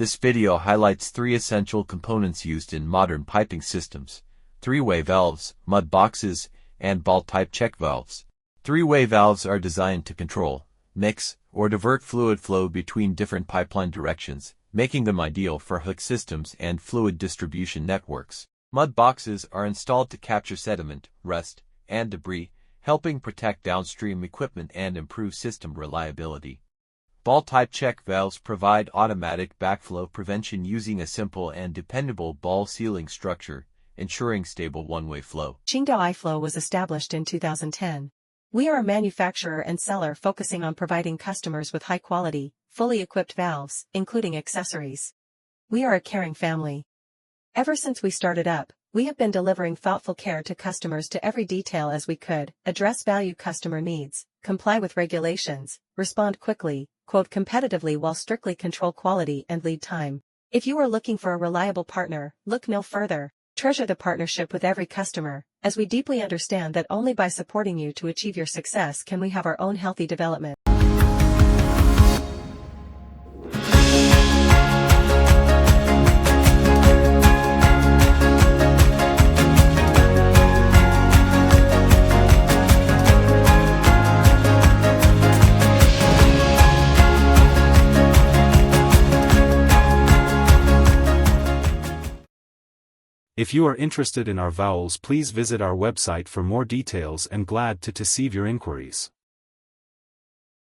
This video highlights 3 essential components used in modern piping systems: three-way valves, mud boxes, and ball-type check valves. Three-way valves are designed to control, mix, or divert fluid flow between different pipeline directions, making them ideal for hook systems and fluid distribution networks. Mud boxes are installed to capture sediment, rust, and debris, helping protect downstream equipment and improve system reliability. Ball-type check valves provide automatic backflow prevention using a simple and dependable ball sealing structure, ensuring stable one-way flow. Qingdao iFlow was established in 2010. We are a manufacturer and seller focusing on providing customers with high-quality, fully equipped valves, including accessories. We are a caring family. Ever since we started up, we have been delivering thoughtful care to customers to every detail as we could, address value customer needs, comply with regulations, respond quickly, quote competitively while strictly control quality and lead time. If you are looking for a reliable partner, look no further. Treasure the partnership with every customer, as we deeply understand that only by supporting you to achieve your success can we have our own healthy development. If you are interested in our valves, please visit our website for more details and glad to receive your inquiries.